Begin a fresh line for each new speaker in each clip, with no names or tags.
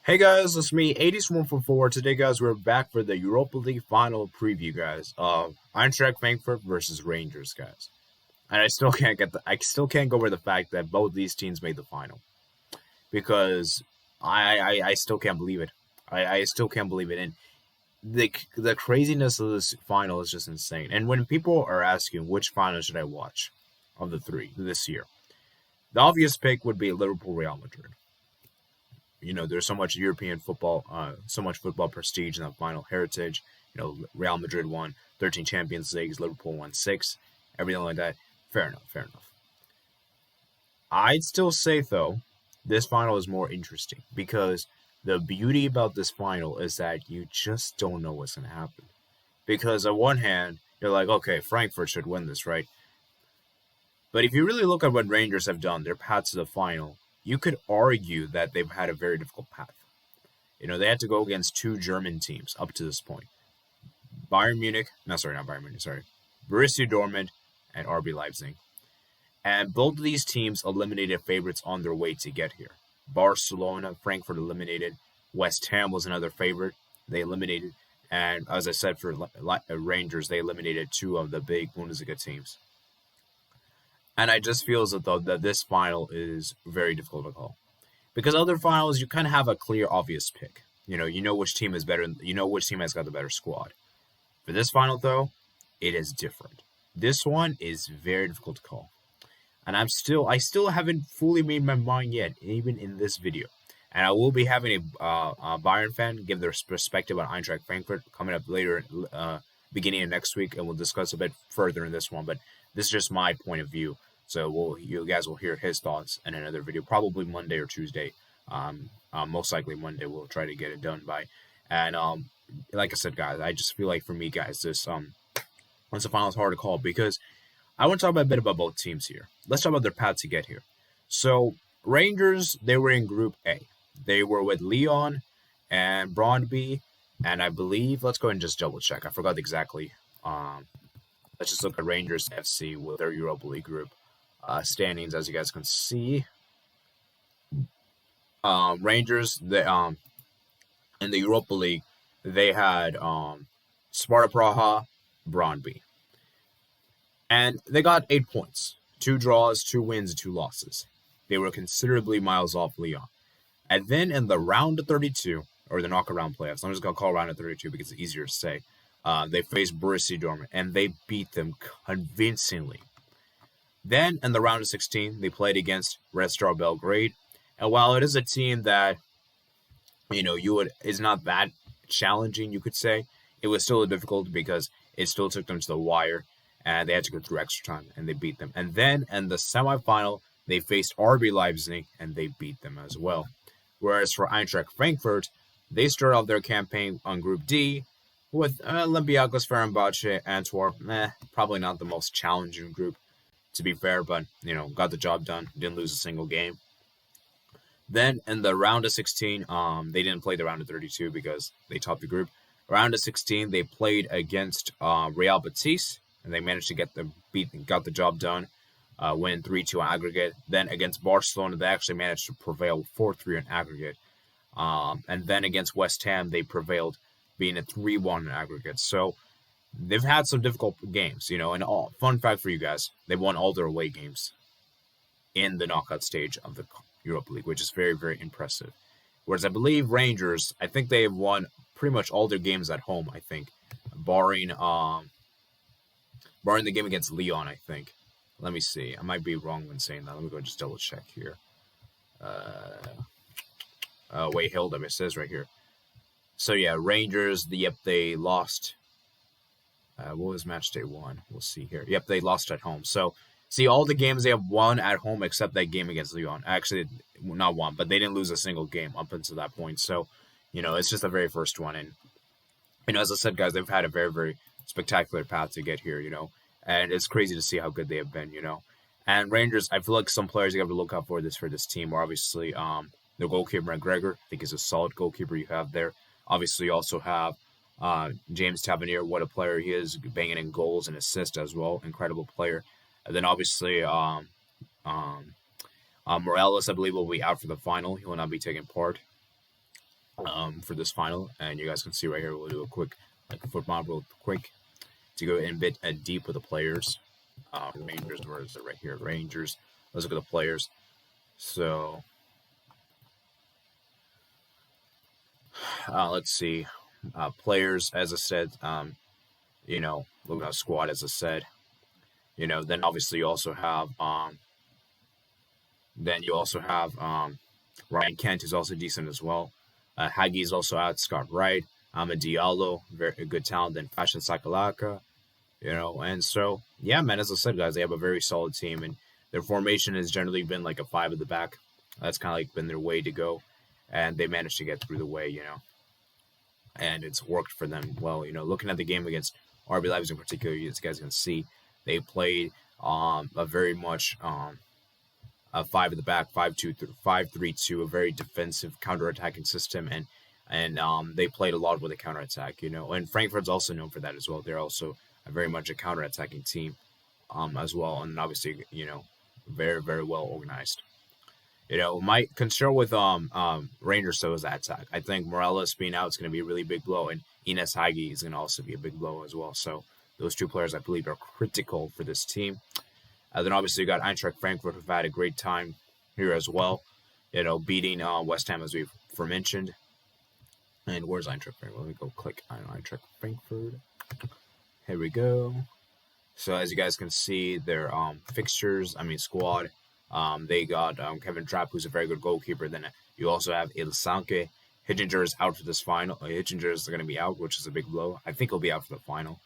Hey guys, it's me, 8144. Today, guys, we're back for the Europa League Final preview, guys. Eintracht Frankfurt versus Rangers, guys. And I still can't go over the fact that both these teams made the final because I still can't believe it. I still can't believe it, and the craziness of this final is just insane. And when people are asking which final should I watch of the three this year, the obvious pick would be Liverpool Real Madrid. There's so much European football, so much football prestige in the final heritage. Real Madrid won 13 Champions Leagues, Liverpool won 6, everything like that. Fair enough, fair enough. I'd still say, though, this final is more interesting because the beauty about this final is that you just don't know what's going to happen. Because on one hand, you're like, okay, Frankfurt should win this, right? But if you really look at what Rangers have done, their path to the final, you could argue that they've had a very difficult path. They had to go against two German teams up to this point. Bayern Munich, not Bayern Munich, Borussia Dortmund and RB Leipzig. And both of these teams eliminated favorites on their way to get here. Barcelona, Frankfurt eliminated. West Ham was another favorite. They eliminated. And as I said, for Rangers, they eliminated two of the big Bundesliga teams. And I just feel as though that this final is very difficult to call. Because other finals, you kind of have a clear, obvious pick. You know which team is better. You know which team has got the better squad. For this final, though, it is different. This one is very difficult to call. And I still haven't fully made my mind yet, even in this video. And I will be having a Bayern fan give their perspective on Eintracht Frankfurt coming up later, beginning of next week, and we'll discuss a bit further in this one. But this is just my point of view. So you guys will hear his thoughts in another video, probably Monday or Tuesday. Most likely Monday. We'll try to get it done by. And like I said, guys, I just feel like for me, guys, this once the final is hard to call because I want to talk a bit about both teams here. Let's talk about their path to get here. So Rangers, they were in Group A. They were with Lyon and Brøndby, and I believe, let's go ahead and just double check. I forgot exactly. Let's just look at Rangers FC with their Europa League group standings, as you guys can see. Rangers, in the Europa League, they had Sparta Praha, Brøndby. And they got 8 points. 2 draws, 2 wins, and 2 losses. They were considerably miles off Lyon. And then in the round of 32, or the knockout round playoffs, I'm just going to call round of 32 because it's easier to say, they faced Borussia Dortmund, and they beat them convincingly. Then, in the round of 16, they played against Red Star Belgrade. And while it is a team that, is not that challenging, you could say, it was still difficult because it still took them to the wire, and they had to go through extra time, and they beat them. And then, in the semifinal, they faced RB Leipzig, and they beat them as well. Whereas for Eintracht Frankfurt, they started off their campaign on Group D with Olympiacos, Fenerbahce, Antwerp. Probably not the most challenging group, to be fair, but, got the job done. Didn't lose a single game. Then, in the round of 16, they didn't play the round of 32 because they topped the group. Round of 16, they played against Real Betis, and they managed to got the job done, win 3-2 on aggregate. Then against Barcelona, they actually managed to prevail 4-3 on aggregate. And then against West Ham, they prevailed, being a 3-1 in aggregate. So they've had some difficult games, and fun fact for you guys, they won all their away games in the knockout stage of the Europa League, which is very, very impressive. Whereas I believe Rangers, I think they have won pretty much all their games at home, I think, barring the game against Lyon, I think. Let me see. I might be wrong when saying that. Let me go just double check here. Wait, hold up. It says right here. So, yeah, Rangers, they lost. What was match day 1? We'll see here. Yep, they lost at home. So, see, all the games they have won at home except that game against Lyon. Actually, not one, but they didn't lose a single game up until that point. So, it's just the very first one. And, as I said, guys, they've had a very, very spectacular path to get here, and it's crazy to see how good they have been, And Rangers, I feel like some players you have to look out for this team are obviously the goalkeeper, McGregor. I think is a solid goalkeeper you have there. Obviously, you also have James Tavernier. What a player he is, banging in goals and assists as well. Incredible player. And then obviously Morales, I believe, will be out for the final. He will not be taking part. for this final, and you guys can see right here. We'll do a quick football real quick to go in a bit deep with the players. Rangers, where is it right here? Rangers. Let's look at the players. So let's see. Players, as I said, look at our squad, as I said. Then obviously you also have Ryan Kent, who's also decent as well. Hagi is also out. Scott Wright, Ahmed Diallo, very good talent. Then Fashion Sakalaka, and so yeah, man. As I said, guys, they have a very solid team, and their formation has generally been like a five at the back. That's kind of like been their way to go, and they managed to get through the way, and it's worked for them well. Looking at the game against RB Leipzig in particular, you guys can see they played a very much a five at the back, 5-2, 5-3-2, a very defensive counter-attacking system, and they played a lot with the counter-attack, And Frankfurt's also known for that as well. They're also very much a counter-attacking team, as well, and obviously, very very well organized. My concern with Rangers though is that attack. I think Morales being out is going to be a really big blow, and Ines Hagi is going to also be a big blow as well. So those two players, I believe, are critical for this team. Then obviously you got Eintracht Frankfurt, who've had a great time here as well. Beating West Ham, as we've mentioned. And where's Eintracht Frankfurt? Let me go click on Eintracht Frankfurt. Here we go. So as you guys can see, their squad. They got Kevin Trapp, who's a very good goalkeeper. Then you also have Ilsanke. Hittinger is out for this final. Hittinger is going to be out, which is a big blow. I think he'll be out for the final.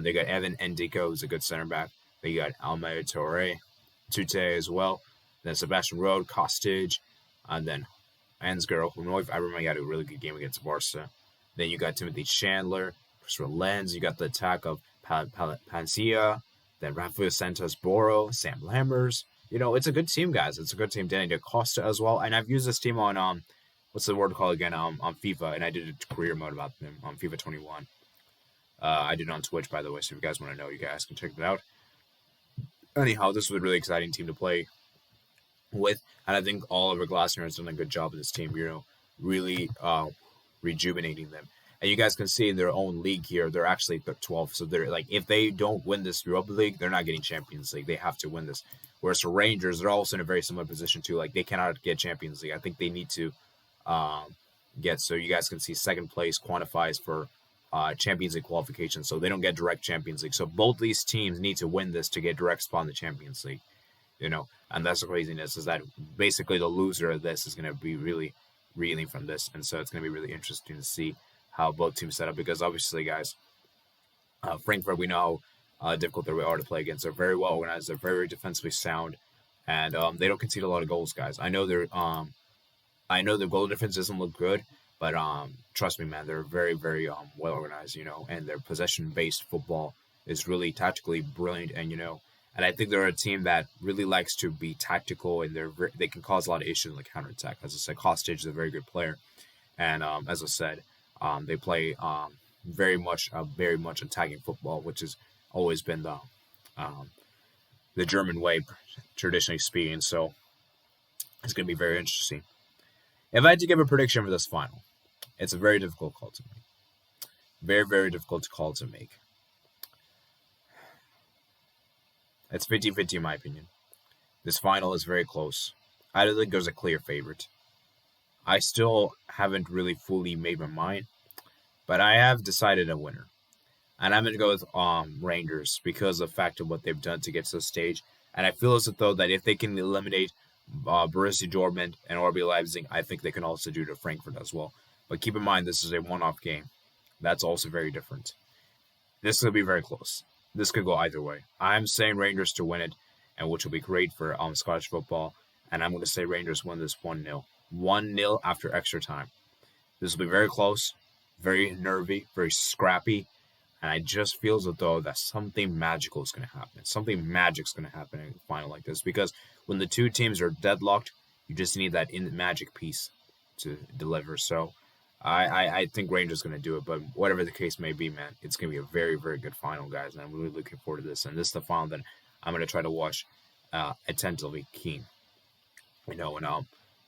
They got Evan Endiko, who's a good center back. They got Almeida Torre, Tute as well. Then Sebastian Rode, Kostic, and then Ansgar Hunoif. I remember he had a really good game against Barca. Then you got Timothy Chandler, Christopher Lenz. You got the attack of Pancia. Then Rafael Santos Boro, Sam Lammers. It's a good team, guys. It's a good team. Danny DaCosta as well. And I've used this team on what's the word called again? On FIFA, and I did a career mode about them on FIFA 21. I did it on Twitch, by the way, so if you guys want to know, you guys can check it out. Anyhow, this was a really exciting team to play with, and I think Oliver Glasner has done a good job with this team, really rejuvenating them. And you guys can see in their own league here, they're actually 12th. So they're like, if they don't win this Europa League, they're not getting Champions League. They have to win this. Whereas for Rangers, they're also in a very similar position too. Like they cannot get Champions League. I think they need to get. So you guys can see second place quantifies for Champions League qualification. So they don't get direct Champions League. So both these teams need to win this to get direct spot in the Champions League. And that's the craziness, is that basically the loser of this is going to be really reeling from this. And so it's going to be really interesting to see how both teams set up, because obviously, guys, Frankfurt, we know how difficult they are to play against. They're very well organized. They're very defensively sound, and they don't concede a lot of goals, guys. I know their goal difference doesn't look good, but trust me, man, they're very, very well organized, and their possession-based football is really tactically brilliant, and I think they're a team that really likes to be tactical, and they can cause a lot of issues in the counterattack. As I said, Kostic is a very good player, and as I said, they play very much attacking football, which has always been the German way, traditionally speaking. So it's going to be very interesting. If I had to give a prediction for this final, it's a very difficult call to make. Very, very difficult call to make. It's 50-50 in my opinion. This final is very close. I don't think there's a clear favorite. I still haven't really fully made my mind, but I have decided a winner. And I'm going to go with Rangers because of the fact of what they've done to get to the stage. And I feel as though that if they can eliminate Borussia Dortmund and RB Leipzig, I think they can also do it to Frankfurt as well. But keep in mind, this is a one-off game. That's also very different. This will be very close. This could go either way. I'm saying Rangers to win it, and which will be great for Scottish football. And I'm going to say Rangers win this 1-0. 1-0 after extra time. This will be very close, very nervy, very scrappy. And I just feel as though that something magical is going to happen. Something magic's going to happen in a final like this. Because when the two teams are deadlocked, you just need that magic piece to deliver. So I think Rangers going to do it. But whatever the case may be, man, it's going to be a very, very good final, guys. And I'm really looking forward to this. And this is the final that I'm going to try to watch attentively keen.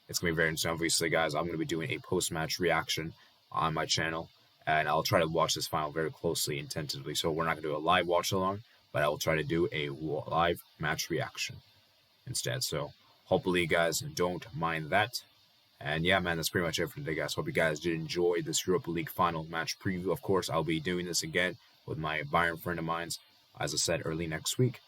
It's going to be very interesting. Obviously, guys, I'm going to be doing a post-match reaction on my channel, and I'll try to watch this final very closely, intensively. So we're not going to do a live watch-along, but I will try to do a live match reaction instead. So hopefully you guys don't mind that. And yeah, man, that's pretty much it for today, guys. Hope you guys did enjoy this Europa League final match preview. Of course, I'll be doing this again with my Bayern friend of mine, as I said, early next week.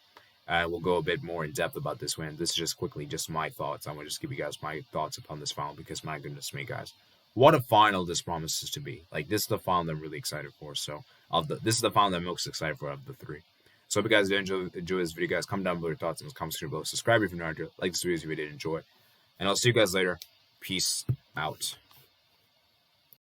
We'll go a bit more in depth about this one. This is just quickly just my thoughts. I'm going to just give you guys my thoughts upon this final because, my goodness me, guys, what a final this promises to be. Like, this is the final I'm really excited for. So, this is the final I'm most excited for of the three. So, if you guys did enjoy this video, guys, comment down below your thoughts in the comments below. Subscribe if you're not, like this video if you did enjoy. And I'll see you guys later. Peace out.